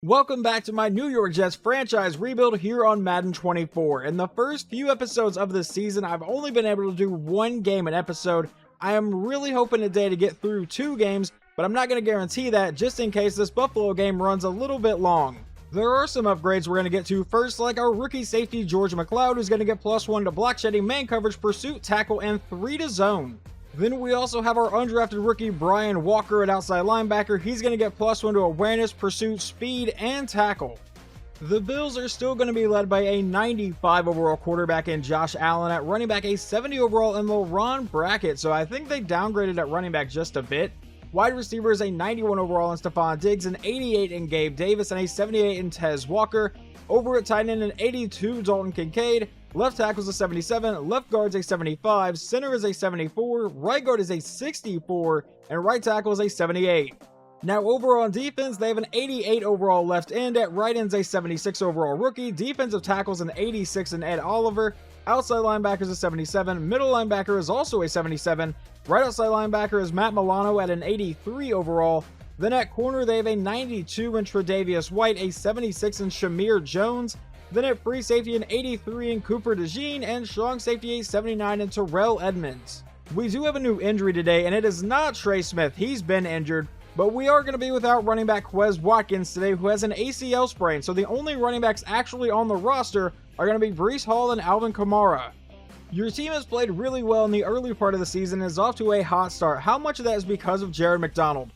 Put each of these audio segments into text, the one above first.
Welcome back to my New York Jets franchise rebuild here on Madden 24. In the first few episodes of this season, I've only been able to do one game an episode. I am really hoping today to get through 2 games, but I'm not going to guarantee that just in case this Buffalo game runs a little bit long. There are some upgrades we're going to get to first, like our rookie safety George McLeod, who's going to get +1 to block shedding, man coverage, pursuit, tackle, and 3 to zone. Then we also have our undrafted rookie Brian Walker at outside linebacker. He's going to get +1 to awareness, pursuit, speed, and tackle. The Bills are still going to be led by a 95 overall quarterback in Josh Allen, at running back a 70 overall in LaRon Brackett, so I think they downgraded at running back just a bit. Wide receivers a 91 overall in Stephon Diggs, an 88 in Gabe Davis, and a 78 in Tez Walker. Over at tight end, an 82 Dalton Kincaid. Left tackle's a 77, left guard's a 75, center is a 74, right guard is a 64, and right tackle is a 78. Now overall on defense, they have an 88 overall left end, at right end's a 76 overall rookie, defensive tackle's an 86 in Ed Oliver, outside linebacker is a 77, middle linebacker is also a 77, right outside linebacker is Matt Milano at an 83 overall, then at corner they have a 92 in Tre'Davious White, a 76 in Shamir Jones. Then at free safety, an 83 in Cooper DeJean, and strong safety a 79 in Terrell Edmonds. We do have a new injury today, and it is not Trey Smith. He's been injured, but we are going to be without running back Quez Watkins today, who has an ACL sprain. So the only running backs actually on the roster are going to be Breece Hall and Alvin Kamara. Your team has played really well in the early part of the season and is off to a hot start. How much of that is because of Jared McDonald?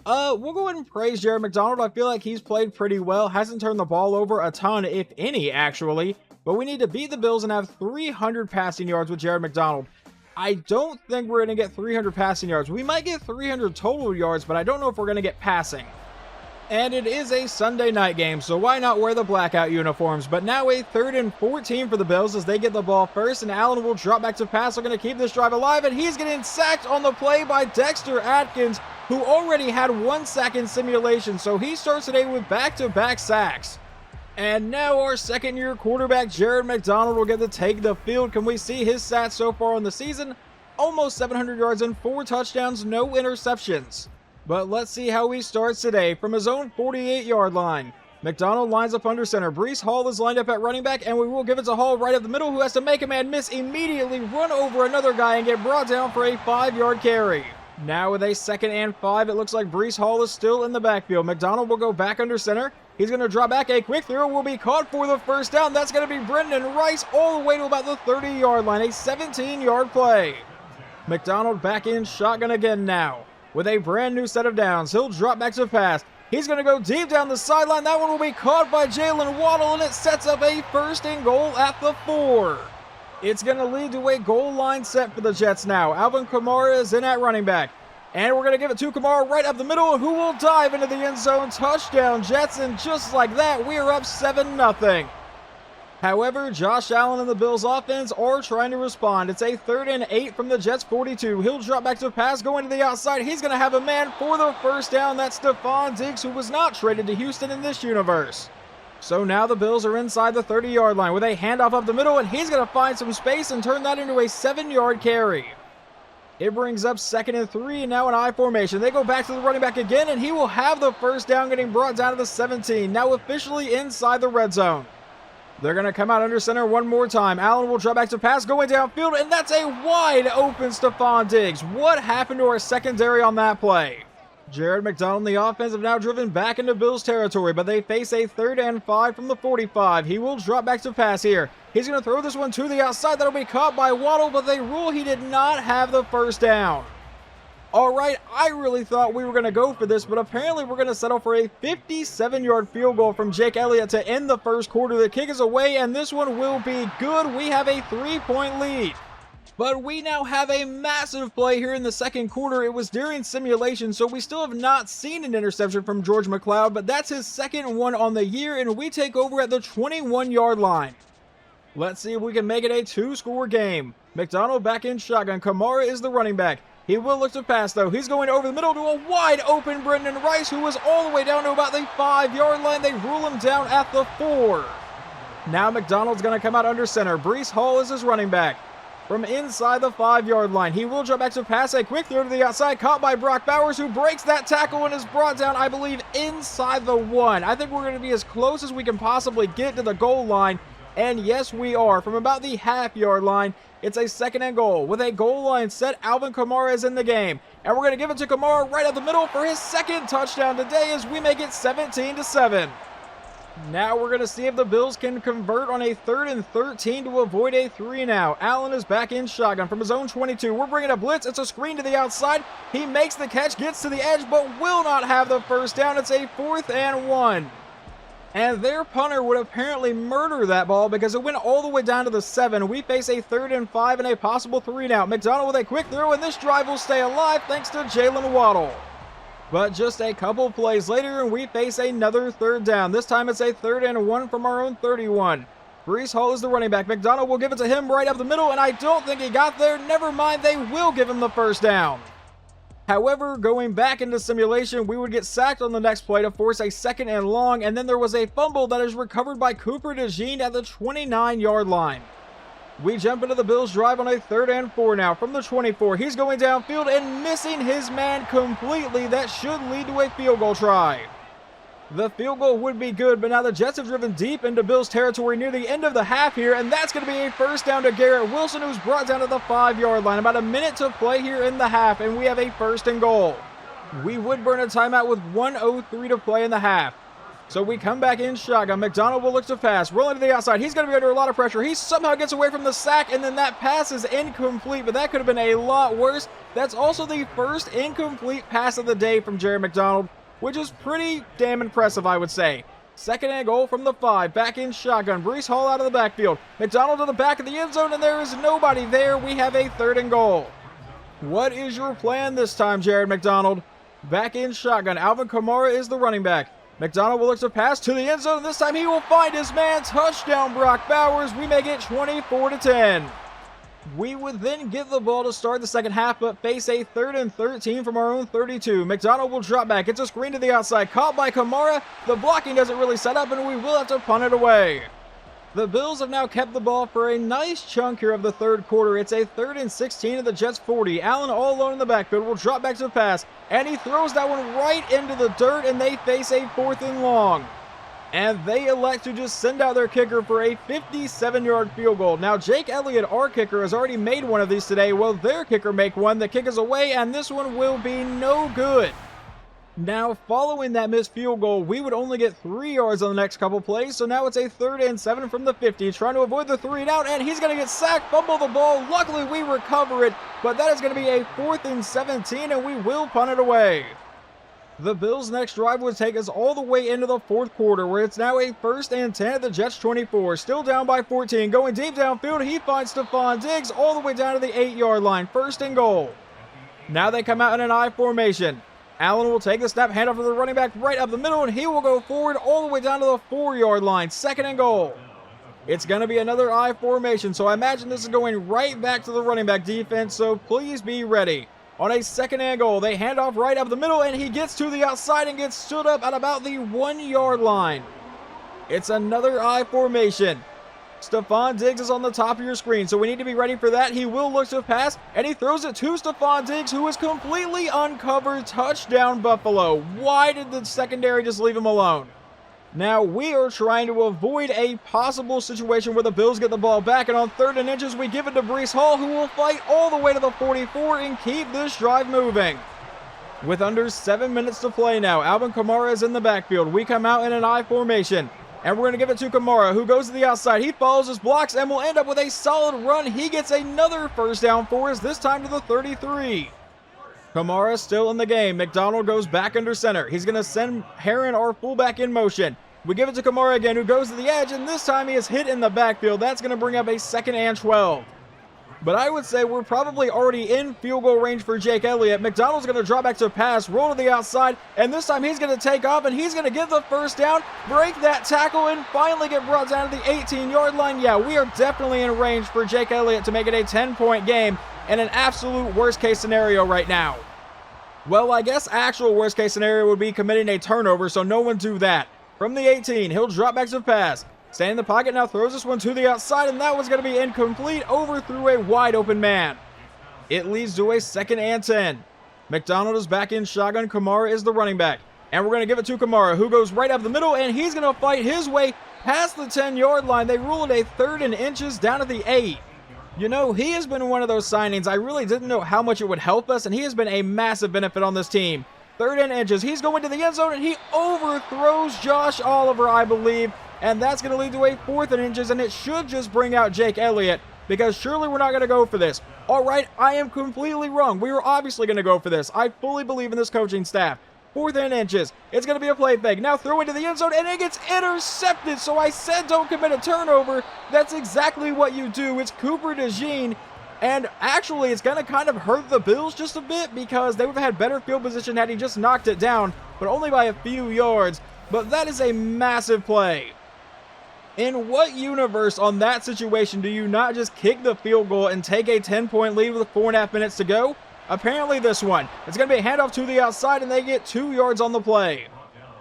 We'll go ahead and praise Jared McDonald. I feel like he's played pretty well. Hasn't turned the ball over a ton, if any, actually. But we need to beat the Bills and have 300 passing yards with Jared McDonald. I don't think we're going to get 300 passing yards. We might get 300 total yards, but I don't know if we're going to get passing. And it is a Sunday night game, so why not wear the blackout uniforms? But now a 3rd and 14 for the Bills as they get the ball first, and Allen will drop back to pass. They're going to keep this drive alive, and he's getting sacked on the play by Dexter Atkins, who already had 1 sack in simulation, so he starts today with back-to-back sacks. And now our second-year quarterback, Jared McDonald, will get to take the field. Can we see his stats so far on the season? Almost 700 yards and 4 touchdowns, no interceptions. But let's see how he starts today from his own 48-yard line. McDonald lines up under center. Breece Hall is lined up at running back, and we will give it to Hall right up the middle, who has to make a man miss immediately, run over another guy, and get brought down for a 5-yard carry. Now with a 2nd and 5, it looks like Breece Hall is still in the backfield. McDonald will go back under center. He's going to drop back. A quick throw will be caught for the first down. That's going to be Brendan Rice all the way to about the 30-yard line. A 17-yard play. McDonald back in shotgun again now. With a brand new set of downs, he'll drop back to pass. He's going to go deep down the sideline. That one will be caught by Jalen Waddle, and it sets up a 1st and goal at the 4. It's going to lead to a goal line set for the Jets now. Alvin Kamara is in at running back. And we're going to give it to Kamara right up the middle, who will dive into the end zone. Touchdown, Jets, and just like that, we are up 7-0. However, Josh Allen and the Bills offense are trying to respond. It's a 3rd and 8 from the Jets 42. He'll drop back to pass, going to the outside. He's going to have a man for the first down. That's Stephon Diggs, who was not traded to Houston in this universe. So now the Bills are inside the 30-yard line with a handoff up the middle, and he's going to find some space and turn that into a 7-yard carry. It brings up 2nd and 3, and now an I formation. They go back to the running back again, and he will have the first down, getting brought down to the 17. Now officially inside the red zone. They're going to come out under center one more time. Allen will drop back to pass, going downfield, and that's a wide open Stephon Diggs. What happened to our secondary on that play? Jared McDonald and the offense have now driven back into Bills territory, but they face a 3rd and 5 from the 45. He will drop back to pass here. He's going to throw this one to the outside. That'll be caught by Waddle, but they rule he did not have the first down. All right, I really thought we were going to go for this, but apparently we're going to settle for a 57-yard field goal from Jake Elliott to end the first quarter. The kick is away, and this one will be good. We have a 3-point lead. But we now have a massive play here in the second quarter. It was during simulation, so we still have not seen an interception from George McLeod, but that's his 2nd one on the year, and we take over at the 21-yard line. Let's see if we can make it a 2-score game. McDonald back in shotgun. Kamara is the running back. He will look to pass, though. He's going over the middle to a wide open Brendan Rice, who was all the way down to about the 5-yard line. They rule him down at the 4. Now McDonald's going to come out under center. Breece Hall is his running back. from inside the 5-yard line. He will drop back to pass, a quick throw to the outside, caught by Brock Bowers, who breaks that tackle and is brought down, I believe, inside the 1. I think we're going to be as close as we can possibly get to the goal line, and yes, we are. From about the half-yard line, it's a 2nd and goal. With a goal line set, Alvin Kamara is in the game, and we're going to give it to Kamara right up the middle for his 2nd touchdown today as we make it 17-7. Now we're going to see if the Bills can convert on a 3rd and 13 to avoid a 3-and-out. Allen is back in shotgun from his own 22. We're bringing a blitz. It's a screen to the outside. He makes the catch, gets to the edge, but will not have the first down. It's a 4th and 1. And their punter would apparently murder that ball because it went all the way down to the 7. We face a 3rd and 5 and a possible 3-and-out. McDonald with a quick throw, and this drive will stay alive thanks to Jalen Waddle. But just a couple plays later, and we face another 3rd down. This time it's a 3rd and 1 from our own 31. Breece Hall is the running back. McDonald will give it to him right up the middle, and I don't think he got there. Never mind, they will give him the first down. However, going back into simulation, we would get sacked on the next play to force a 2nd and long, and then there was a fumble that is recovered by Cooper DeJean at the 29-yard line. We jump into the Bills' drive on a 3rd and 4 now from the 24. He's going downfield and missing his man completely. That should lead to a field goal try. The field goal would be good, but now the Jets have driven deep into Bills' territory near the end of the half here, and that's going to be a first down to Garrett Wilson, who's brought down to the 5-yard line. About a minute to play here in the half, and we have a 1st and goal. We would burn a timeout with 1:03 to play in the half. So we come back in shotgun. McDonald will look to pass. Rolling to the outside. He's going to be under a lot of pressure. He somehow gets away from the sack, and then that pass is incomplete, but that could have been a lot worse. That's also the first incomplete pass of the day from Jerry McDonald, which is pretty damn impressive, I would say. 2nd and goal from the 5. Back in shotgun. Breece Hall out of the backfield. McDonald to the back of the end zone, and there is nobody there. We have a 3rd and goal. What is your plan this time, Jared McDonald? Back in shotgun. Alvin Kamara is the running back. McDonald will look to pass to the end zone. This time he will find his man. Touchdown, Brock Bowers. We make it 24-10. We would then get the ball to start the second half, but face a 3rd and 13 from our own 32. McDonald will drop back. It's a screen to the outside. Caught by Kamara. The blocking doesn't really set up, and we will have to punt it away. The Bills have now kept the ball for a nice chunk here of the 3rd quarter. It's a 3rd and 16 at the Jets' 40. Allen all alone in the backfield will drop back to the pass, and he throws that one right into the dirt, and they face a 4th and long. And they elect to just send out their kicker for a 57-yard field goal. Now, Jake Elliott, our kicker, has already made one of these today. Will their kicker make one? The kick is away, and this one will be no good. Now, following that missed field goal, we would only get 3 yards on the next couple plays, so now it's a 3rd and 7 from the 50, trying to avoid the 3-and-out, and he's going to get sacked, fumble the ball. Luckily, we recover it, but that is going to be a 4th and 17, and we will punt it away. The Bills' next drive would take us all the way into the 4th quarter, where it's now a 1st and 10 at the Jets' 24. Still down by 14, going deep downfield, he finds Stephon Diggs all the way down to the 8-yard line, 1st and goal. Now they come out in an I formation. Allen will take the snap, hand off to the running back right up the middle, and he will go forward all the way down to the 4-yard line. 2nd and goal. It's going to be another I formation, so I imagine this is going right back to the running back defense, so please be ready. On a 2nd and goal, they hand off right up the middle, and he gets to the outside and gets stood up at about the 1-yard line. It's another I formation. Stephon Diggs is on the top of your screen, so we need to be ready for that. He will look to pass, and he throws it to Stephon Diggs, who is completely uncovered. Touchdown, Buffalo. Why did the secondary just leave him alone? Now, we are trying to avoid a possible situation where the Bills get the ball back, and on 3rd and inches, we give it to Breece Hall, who will fight all the way to the 44 and keep this drive moving. With under 7 minutes to play now, Alvin Kamara is in the backfield. We come out in an I formation. And we're going to give it to Kamara, who goes to the outside. He follows his blocks and will end up with a solid run. He gets another first down for us, this time to the 33. Kamara still in the game. McDonald goes back under center. He's going to send Herron, our fullback, in motion. We give it to Kamara again, who goes to the edge, and this time he is hit in the backfield. That's going to bring up a 2nd and 12. But I would say we're probably already in field goal range for Jake Elliott. McDonald's going to drop back to pass, roll to the outside, and this time he's going to take off, and he's going to get the first down, break that tackle, and finally get brought down to the 18-yard line. Yeah, we are definitely in range for Jake Elliott to make it a 10-point game and an absolute worst-case scenario right now. Well, I guess actual worst-case scenario would be committing a turnover, so no one do that. From the 18, he'll drop back to pass. Staying in the pocket now, throws this one to the outside, and that one's going to be incomplete, overthrew a wide open man. It leads to a 2nd and 10. McDonald is back in shotgun. Kamara is the running back. And we're going to give it to Kamara, who goes right up the middle, and he's going to fight his way past the 10-yard line. They rule it a 3rd and inches down at the 8. You know, he has been one of those signings. I really didn't know how much it would help us, and he has been a massive benefit on this team. 3rd and inches. He's going to the end zone, and he overthrows Josh Oliver, I believe. And that's going to lead to a 4th and inches, and it should just bring out Jake Elliott, because surely we're not going to go for this. All right, I am completely wrong. We were obviously going to go for this. I fully believe in this coaching staff. 4th and inches. It's going to be a play fake. Now throw into the end zone, and it gets intercepted. So I said don't commit a turnover. That's exactly what you do. It's Cooper DeJean. And actually, it's going to kind of hurt the Bills just a bit, because they would have had better field position had he just knocked it down, but only by a few yards. But that is a massive play. In what universe on that situation do you not just kick the field goal and take a 10-point lead with 4.5 minutes to go? Apparently this one. It's going to be a handoff to the outside, and they get 2 yards on the play.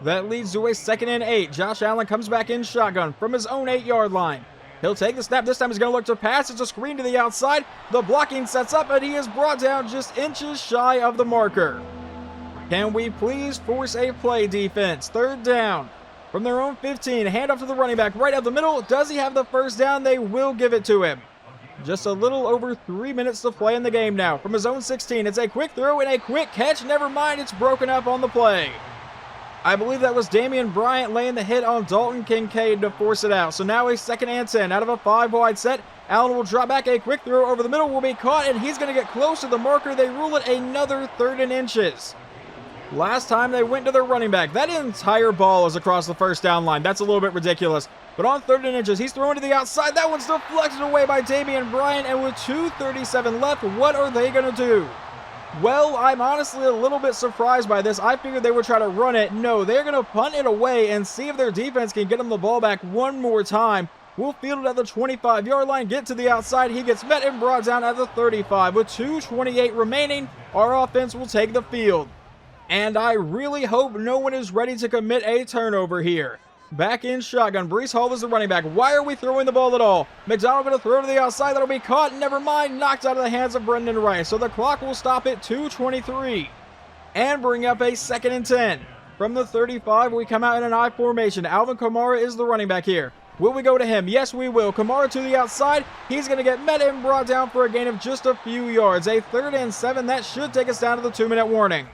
That leads to a 2nd and 8. Josh Allen comes back in shotgun from his own 8-yard line. He'll take the snap. This time he's going to look to pass. It's a screen to the outside. The blocking sets up, and he is brought down just inches shy of the marker. Can we please force a play, defense? 3rd down. From their own 15, handoff to the running back right up the middle. Does he have the 1st down? They will give it to him. Just a little over 3 minutes to play in the game now. From his own 16, it's a quick throw and a quick catch. Never mind, it's broken up on the play. I believe that was Damian Bryant laying the hit on Dalton Kincaid to force it out. So now a 2nd and 10 out of a 5-wide set. Allen will drop back. A quick throw over the middle will be caught, and he's going to get close to the marker. They rule it another 3rd and inches. Last time they went to their running back. That entire ball is across the 1st down line. That's a little bit ridiculous. But on 3rd and inches, he's throwing to the outside. That one's deflected away by Damian Bryant, and with 2:37 left, what are they going to do? Well, I'm honestly a little bit surprised by this. I figured they would try to run it. No, they're going to punt it away and see if their defense can get them the ball back one more time. We'll field it at the 25-yard line, get to the outside. He gets met and brought down at the 35. With 2:28 remaining, our offense will take the field. And I really hope no one is ready to commit a turnover here. Back in shotgun, Breece Hall is the running back. Why are we throwing the ball at all? McDonald going to throw to the outside. That'll be caught. Never mind. Knocked out of the hands of Brendan Rice. So the clock will stop at 2:23. And bring up a 2nd and 10. From the 35, we come out in an I formation. Alvin Kamara is the running back here. Will we go to him? Yes, we will. Kamara to the outside. He's going to get met and brought down for a gain of just a few yards. A 3rd and 7. That should take us down to the 2-minute warning.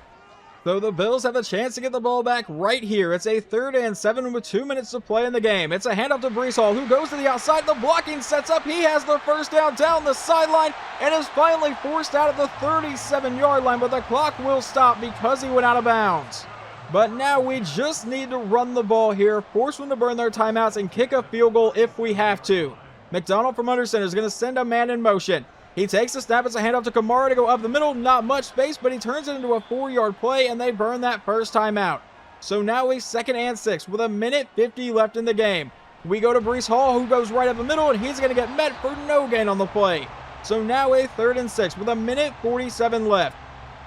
So the Bills have a chance to get the ball back right here. It's a 3rd and 7 with 2 minutes to play in the game. It's a handoff to Breece Hall, who goes to the outside. The blocking sets up. He has the 1st down the sideline, and is finally forced out at the 37-yard line, but the clock will stop because he went out of bounds. But now we just need to run the ball here, force them to burn their timeouts, and kick a field goal if we have to. McDonald from under center is going to send a man in motion. He takes the snap. It's a handoff to Kamara to go up the middle. Not much space, but he turns it into a 4-yard play, and they burn that 1st timeout. So now a 2nd and 6 with 1:50 left in the game. We go to Breece Hall, who goes right up the middle, and he's going to get met for no gain on the play. So now a 3rd and 6 with 1:47 left.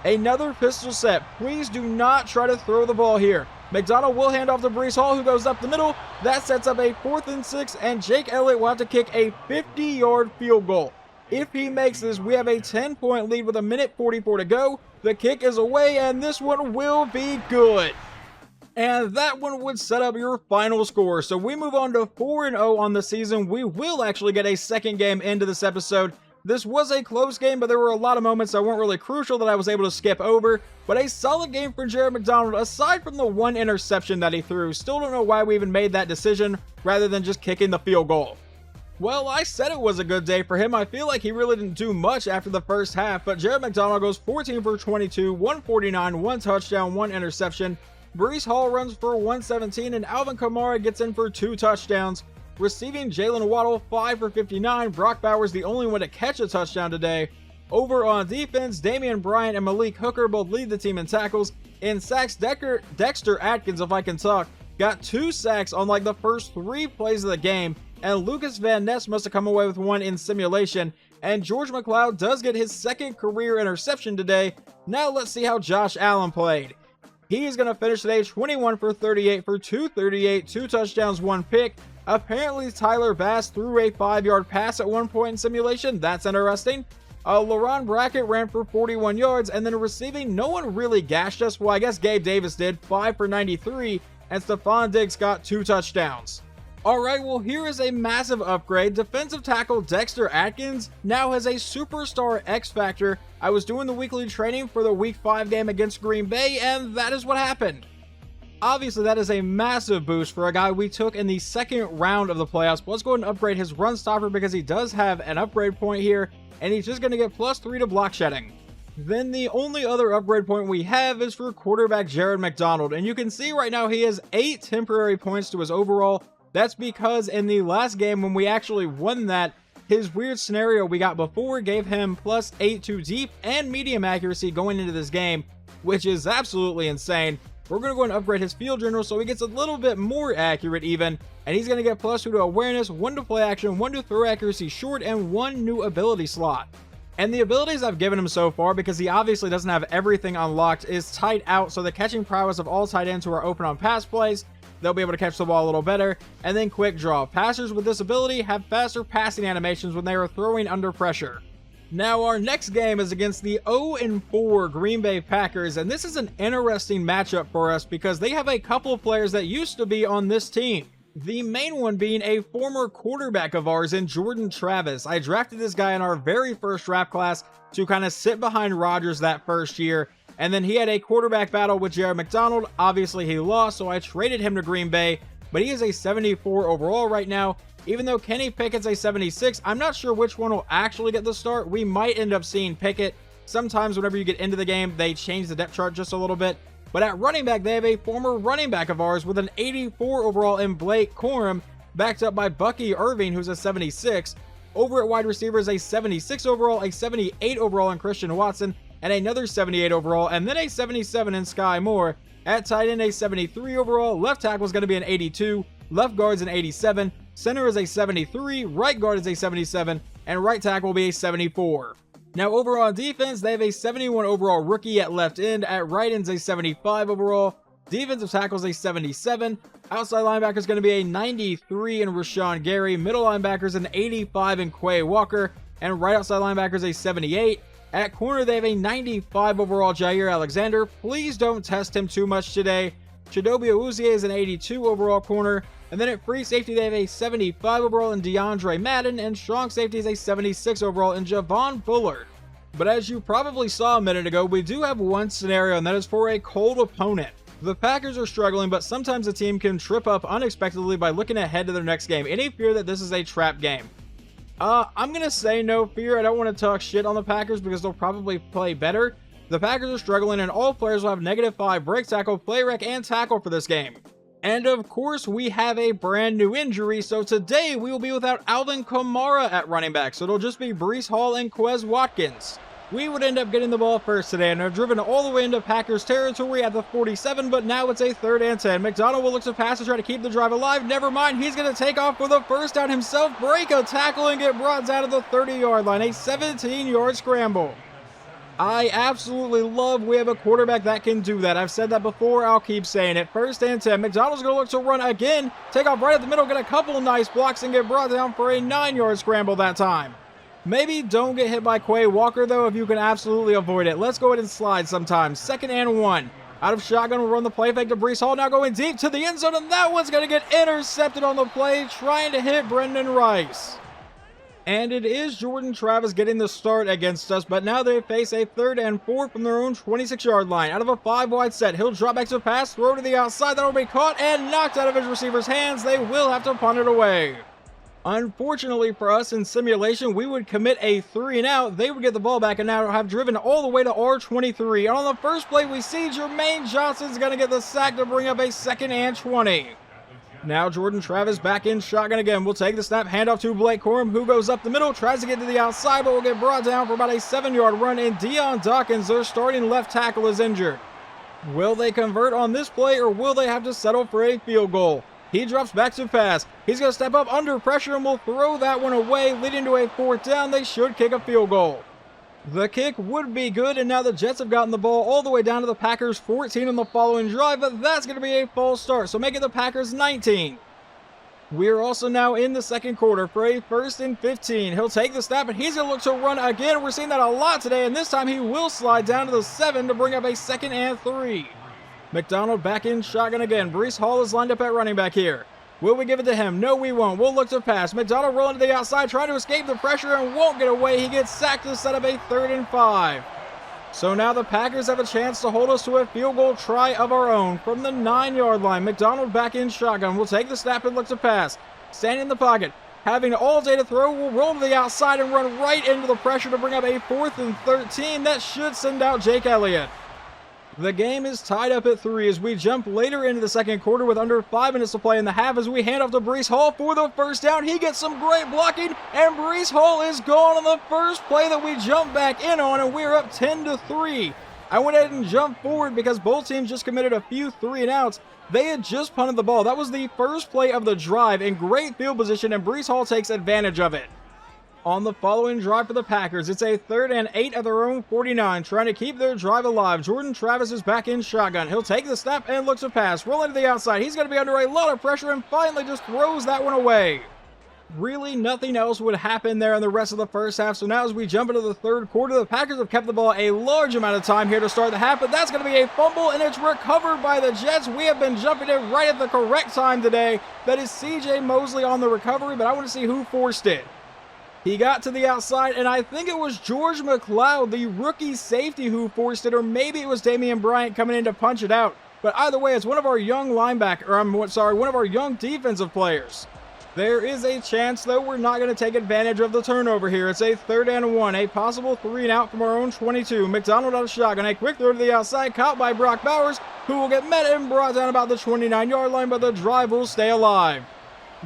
Another pistol set. Please do not try to throw the ball here. McDonald will hand off to Breece Hall, who goes up the middle. That sets up a 4th and 6, and Jake Elliott will have to kick a 50-yard field goal. If he makes this, we have a 10-point lead with 1:44 to go. The kick is away, and this one will be good. And that one would set up your final score. So we move on to 4-0 on the season. We will actually get a 2nd game into this episode. This was a close game, but there were a lot of moments that weren't really crucial that I was able to skip over. But a solid game for Jared McDonald, aside from the one interception that he threw. Still don't know why we even made that decision, rather than just kicking the field goal. Well, I said it was a good day for him. I feel like he really didn't do much after the first half, but Jared McDonald goes 14 for 22, 149, 1 touchdown, 1 interception. Breece Hall runs for 117, and Alvin Kamara gets in for 2 touchdowns. Receiving, Jalen Waddle 5 for 59. Brock Bowers the only one to catch a touchdown today. Over on defense, Damian Bryant and Malik Hooker both lead the team in tackles. In sacks, Dexter Atkins, if I can talk, got 2 sacks on like the first 3 plays of the game. And Lucas Van Ness must have come away with 1 in simulation. And George McLeod does get his 2nd career interception today. Now let's see how Josh Allen played. He is going to finish today 21 for 38 for 238, 2 touchdowns, 1 pick. Apparently, Tyler Bass threw a 5-yard pass at one point in simulation. That's interesting. LaRon Brackett ran for 41 yards, and then receiving, no one really gashed us. Well, I guess Gabe Davis did, 5 for 93, and Stephon Diggs got 2 touchdowns. Alright, well, here is a massive upgrade. Defensive tackle Dexter Atkins now has a superstar X Factor. I was doing the weekly training for the Week 5 game against Green Bay, and that is what happened. Obviously, that is a massive boost for a guy we took in the second round of the playoffs. But let's go ahead and upgrade his run stopper because he does have an upgrade point here, and he's just going to get +3 to block shedding. Then the only other upgrade point we have is for quarterback Jared McDonald, and you can see right now he has 8 temporary points to his overall. That's because in the last game when we actually won that, his weird scenario we got before gave him +8 to deep and medium accuracy going into this game, which is absolutely insane. We're going to go and upgrade his field general so he gets a little bit more accurate even, and he's going to get +2 to awareness, 1 to play action, 1 to throw accuracy short, and 1 new ability slot. And the abilities I've given him so far, because he obviously doesn't have everything unlocked, is tight out, so the catching prowess of all tight ends who are open on pass plays, they'll be able to catch the ball a little better, and then quick draw. Passers with this ability have faster passing animations when they are throwing under pressure. Now our next game is against the 0-4 Green Bay Packers, and this is an interesting matchup for us because they have a couple of players that used to be on this team. The main one being a former quarterback of ours in Jordan Travis. I drafted this guy in our very first draft class to kind of sit behind Rodgers that first year, and then he had a quarterback battle with Jared McDonald. Obviously he lost, so I traded him to Green Bay, but he is a 74 overall right now. Even though Kenny Pickett's a 76, I'm not sure which one will actually get the start. We might end up seeing Pickett. Sometimes whenever you get into the game, they change the depth chart just a little bit. But at running back, they have a former running back of ours with an 84 overall in Blake Corum, backed up by Bucky Irving, who's a 76. Over at wide receiver is a 76 overall, a 78 overall in Christian Watson, and another 78 overall, and then a 77 in Sky Moore. At tight end, a 73 overall. Left tackle is going to be an 82. Left guard's an 87. Center is a 73. Right guard is a 77. And right tackle will be a 74. Now, overall on defense, they have a 71 overall rookie at left end. At right end's a 75 overall. Defensive tackle is a 77. Outside linebacker is going to be a 93 in Rashawn Gary. Middle linebacker is an 85 in Quay Walker. And right outside linebacker is a 78. At corner, they have a 95 overall Jair Alexander. Please don't test him too much today. Chidobe Awuzie is an 82 overall corner. And then at free safety, they have a 75 overall in DeAndre Madden. And strong safety is a 76 overall in Javon Bullard. But as you probably saw a minute ago, we do have one scenario, and that is for a cold opponent. The Packers are struggling, but sometimes a team can trip up unexpectedly by looking ahead to their next game. Any fear that this is a trap game? I'm going to say no fear. I don't want to talk shit on the Packers because they'll probably play better. The Packers are struggling, and all players will have -5 break tackle, play rec, and tackle for this game. And of course, we have a brand new injury, so today we will be without Alvin Kamara at running back, so it'll just be Breece Hall and Quez Watkins. We would end up getting the ball first today, and have driven all the way into Packers territory at the 47, but now it's a 3rd and 10. McDonald will look to pass to try to keep the drive alive. Never mind, he's going to take off for the first down himself, break a tackle, and get brought down to the 30-yard line. A 17-yard scramble. I absolutely love we have a quarterback that can do that. I've said that before, I'll keep saying it. 1st and 10. McDonald's going to look to run again, take off right at the middle, get a couple of nice blocks, and get brought down for a 9-yard scramble that time. Maybe don't get hit by Quay Walker, though, if you can absolutely avoid it. Let's go ahead and slide sometimes. 2nd and 1. Out of shotgun, we'll run the play fake to Breece Hall. Now going deep to the end zone, and that one's going to get intercepted on the play, trying to hit Brendan Rice. And it is Jordan Travis getting the start against us, but now they face a 3rd and 4 from their own 26-yard line. Out of a 5-wide set, he'll drop back to pass, throw to the outside. That'll be caught and knocked out of his receiver's hands. They will have to punt it away. Unfortunately for us in simulation, we would commit a 3 and out. They would get the ball back and now have driven all the way to R23. And on the first play, we see Jermaine Johnson's going to get the sack to bring up a 2nd and 20. Now Jordan Travis back in shotgun again. We'll take the snap, handoff to Blake Corum, who goes up the middle, tries to get to the outside, but will get brought down for about a 7-yard run. And Deion Dawkins, their starting left tackle, is injured. Will they convert on this play, or will they have to settle for a field goal? He drops back to pass. He's going to step up under pressure and will throw that one away, leading to a 4th down. They should kick a field goal. The kick would be good, and now the Jets have gotten the ball all the way down to the Packers 14 on the following drive, but that's going to be a false start, so making the Packers 19. We're also now in the second quarter for a 1st and 15. He'll take the snap, and he's going to look to run again. We're seeing that a lot today, and this time he will slide down to the 7 to bring up a 2nd and 3. McDonald back in shotgun again. Breece Hall is lined up at running back here. Will we give it to him? No, we won't. We'll look to pass. McDonald rolling to the outside, trying to escape the pressure and won't get away. He gets sacked to set up a 3rd and 5. So now the Packers have a chance to hold us to a field goal try of our own from the 9-yard line. McDonald back in shotgun. We'll take the snap and look to pass. Standing in the pocket, having all day to throw, we'll roll to the outside and run right into the pressure to bring up a 4th and 13. That should send out Jake Elliott. The game is tied up at 3 as we jump later into the second quarter with under 5 minutes to play in the half as we hand off to Breece Hall for the first down. He gets some great blocking, and Breece Hall is gone on the first play that we jump back in on, and we're up 10-3. I went ahead and jumped forward because both teams just committed a few 3-and-outs. They had just punted the ball. That was the first play of the drive in great field position, and Breece Hall takes advantage of it. On the following drive for the Packers, it's a 3rd and 8 at their own 49, trying to keep their drive alive. Jordan Travis is back in shotgun. He'll take the snap and look to pass. Rolling to the outside. He's going to be under a lot of pressure and finally just throws that one away. Really, nothing else would happen there in the rest of the first half. So now as we jump into the third quarter, the Packers have kept the ball a large amount of time here to start the half, but that's going to be a fumble, and it's recovered by the Jets. We have been jumping it right at the correct time today. That is C.J. Mosley on the recovery, but I want to see who forced it. He got to the outside, and I think it was George McLeod, the rookie safety, who forced it, or maybe it was Damian Bryant coming in to punch it out. But either way, it's one of our young one of our young defensive players. There is a chance, though, we're not going to take advantage of the turnover here. It's a 3rd and 1, a possible 3-and-out from our own 22. McDonald out of shotgun, a quick throw to the outside, caught by Brock Bowers, who will get met and brought down about the 29-yard line, but the drive will stay alive.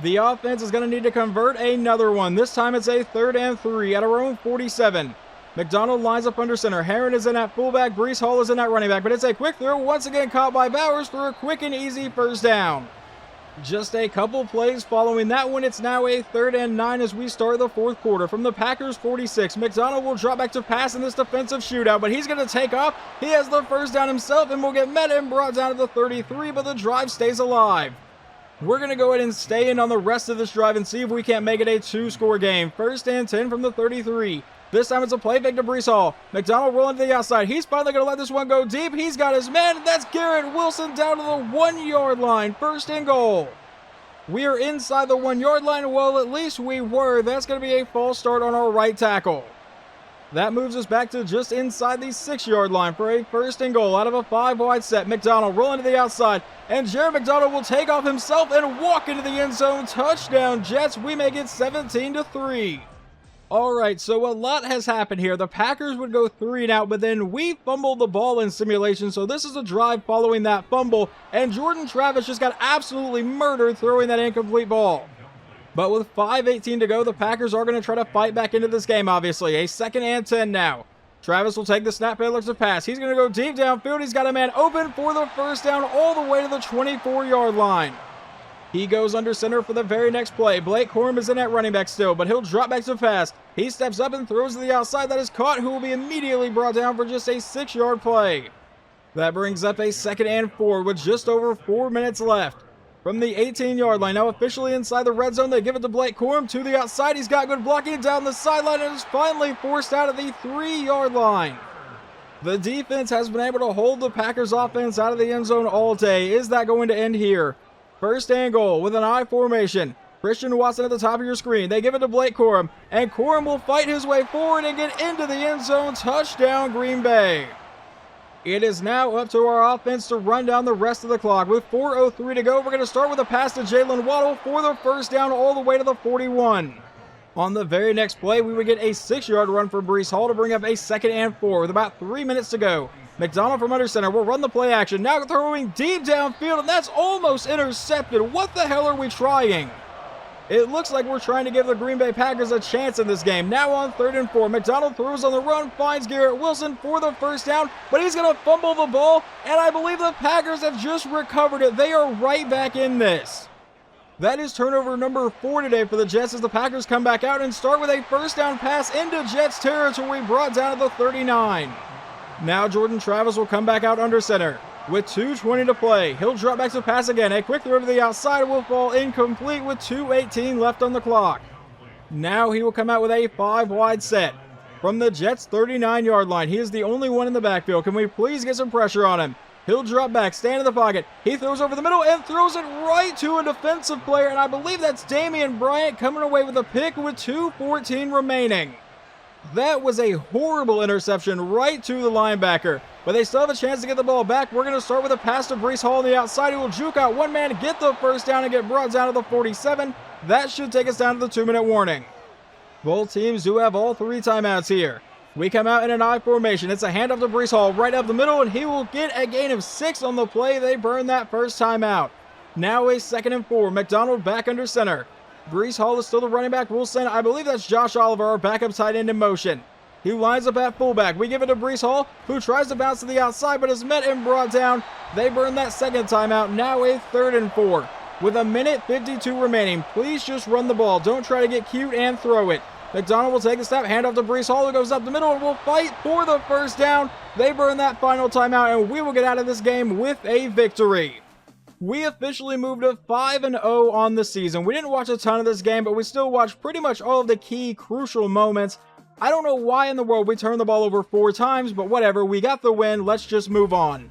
The offense is going to need to convert another one. This time it's a 3rd and 3 at our own 47. McDonald lines up under center. Herron is in at fullback. Breece Hall is in at running back. But it's a quick throw, once again caught by Bowers for a quick and easy first down. Just a couple plays following that one. It's now a 3rd and 9 as we start the fourth quarter. From the Packers 46, McDonald will drop back to pass in this defensive shootout, but he's going to take off. He has the first down himself and will get met and brought down to the 33, but the drive stays alive. We're going to go ahead and stay in on the rest of this drive and see if we can't make it a 2-score game. 1st and 10 from the 33. This time it's a play fake to Breece Hall. McDonald rolling to the outside. He's finally going to let this one go deep. He's got his man. That's Garrett Wilson down to the 1-yard line. 1st and goal. We are inside the 1-yard line. Well, at least we were. That's going to be a false start on our right tackle. That moves us back to just inside the 6-yard line for a 1st and goal out of a 5-wide set. McDonald rolling to the outside, and Jared McDonald will take off himself and walk into the end zone. Touchdown, Jets. We make it 17-3. All right, so a lot has happened here. The Packers would go 3-and-out, but then we fumbled the ball in simulation, so this is a drive following that fumble, and Jordan Travis just got absolutely murdered throwing that incomplete ball. But with 5:18 to go, the Packers are going to try to fight back into this game, obviously. A 2nd and 10 now. Travis will take the snap and looks to pass. He's going to go deep downfield. He's got a man open for the first down all the way to the 24-yard line. He goes under center for the very next play. Blake Corum is in at running back still, but he'll drop back to pass. He steps up and throws to the outside. That is caught, who will be immediately brought down for just a 6-yard play. That brings up a 2nd and 4 with just over 4 minutes left. From the 18-yard line, now officially inside the red zone, they give it to Blake Corum to the outside. He's got good blocking down the sideline and is finally forced out of the 3-yard line. The defense has been able to hold the Packers offense out of the end zone all day. Is that going to end here? 1st and goal with an I formation. Christian Watson at the top of your screen. They give it to Blake Corum, and Corum will fight his way forward and get into the end zone. Touchdown, Green Bay. It is now up to our offense to run down the rest of the clock. With 4:03 to go, we're going to start with a pass to Jalen Waddle for the first down all the way to the 41. On the very next play, we would get a 6-yard run for Breece Hall to bring up a 2nd and 4 with about 3 minutes to go. McDonald from under center will run the play action. Now throwing deep downfield, and that's almost intercepted. What the hell are we trying? It looks like we're trying to give the Green Bay Packers a chance in this game. Now on 3rd and 4, McDonald throws on the run, finds Garrett Wilson for the first down, but he's going to fumble the ball, and I believe the Packers have just recovered it. They are right back in this. That is turnover number 4 today for the Jets as the Packers come back out and start with a first down pass into Jets territory brought down to the 39. Now Jordan Travis will come back out under center. With 2:20 to play, he'll drop back to pass again. A quick throw to the outside will fall incomplete with 2:18 left on the clock. Now he will come out with a 5-wide set. From the Jets' 39-yard line, he is the only one in the backfield. Can we please get some pressure on him? He'll drop back, stand in the pocket. He throws over the middle and throws it right to a defensive player, and I believe that's Damian Bryant coming away with a pick with 2:14 remaining. That was a horrible interception right to the linebacker, but they still have a chance to get the ball back. We're going to start with a pass to Breece Hall on the outside. He will juke out one man, get the first down, and get brought down to the 47. That should take us down to the 2-minute warning. Both teams do have all 3 timeouts here. We come out in an I formation. It's a handoff to Breece Hall right up the middle, and he will get a gain of 6 on the play. They burn that first timeout. Now a 2nd and 4. McDonald back under center. Breece Hall is still the running back. We'll send, I believe that's Josh Oliver, our backup tight end in motion. He lines up at fullback. We give it to Breece Hall, who tries to bounce to the outside, but is met and brought down. They burn that 2nd timeout. Now a 3rd and 4. With 1:52 remaining, please just run the ball. Don't try to get cute and throw it. McDonald will take a step, hand off to Breece Hall, who goes up the middle and will fight for the first down. They burn that final timeout, and we will get out of this game with a victory. We officially moved to 5-0 on the season. We didn't watch a ton of this game, but we still watched pretty much all of the key, crucial moments. I don't know why in the world we turned the ball over 4 times, but whatever. We got the win. Let's just move on.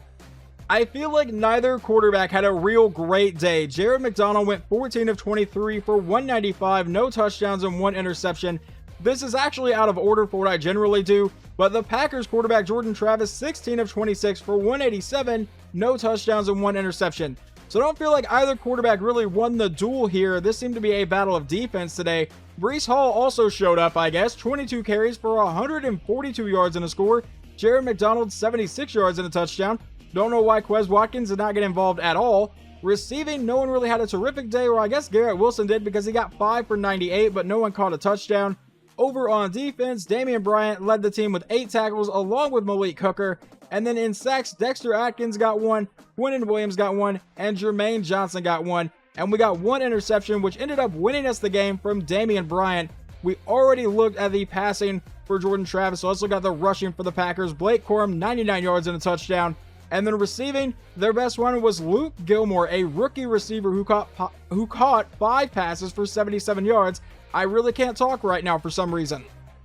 I feel like neither quarterback had a real great day. Jared McDonald went 14 of 23 for 195, no touchdowns and 1 interception. This is actually out of order for what I generally do, but the Packers quarterback Jordan Travis, 16 of 26 for 187, no touchdowns and 1 interception. So I don't feel like either quarterback really won the duel here. This seemed to be a battle of defense today. Breece Hall also showed up, I guess. 22 carries for 142 yards and a score. Jared McDonald, 76 yards and a touchdown. Don't know why Quez Watkins did not get involved at all. Receiving, no one really had a terrific day, or I guess Garrett Wilson did because he got 5 for 98, but no one caught a touchdown. Over on defense, Damian Bryant led the team with 8 tackles along with Malik Hooker. And then in sacks, Dexter Atkins got 1, Quinnen Williams got 1, and Jermaine Johnson got 1. And we got 1 interception, which ended up winning us the game from Damian Bryant. We already looked at the passing for Jordan Travis, so let's look at the rushing for the Packers. Blake Corum, 99 yards and a touchdown. And then receiving, their best one was Luke Gilmore, a rookie receiver who caught 5 passes for 77 yards. I really can't talk right now for some reason.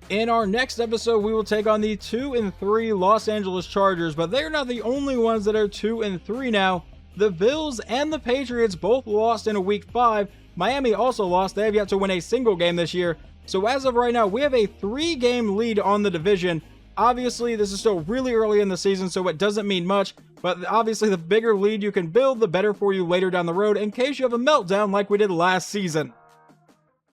In our next episode, we will take on the 2-3 Los Angeles Chargers, but they're not the only ones that are 2-3 now. The Bills and the Patriots both lost in week 5. Miami also lost. They have yet to win a single game this year. So as of right now, we have a 3-game lead on the division. Obviously, this is still really early in the season, so it doesn't mean much, but obviously the bigger lead you can build, the better for you later down the road in case you have a meltdown like we did last season.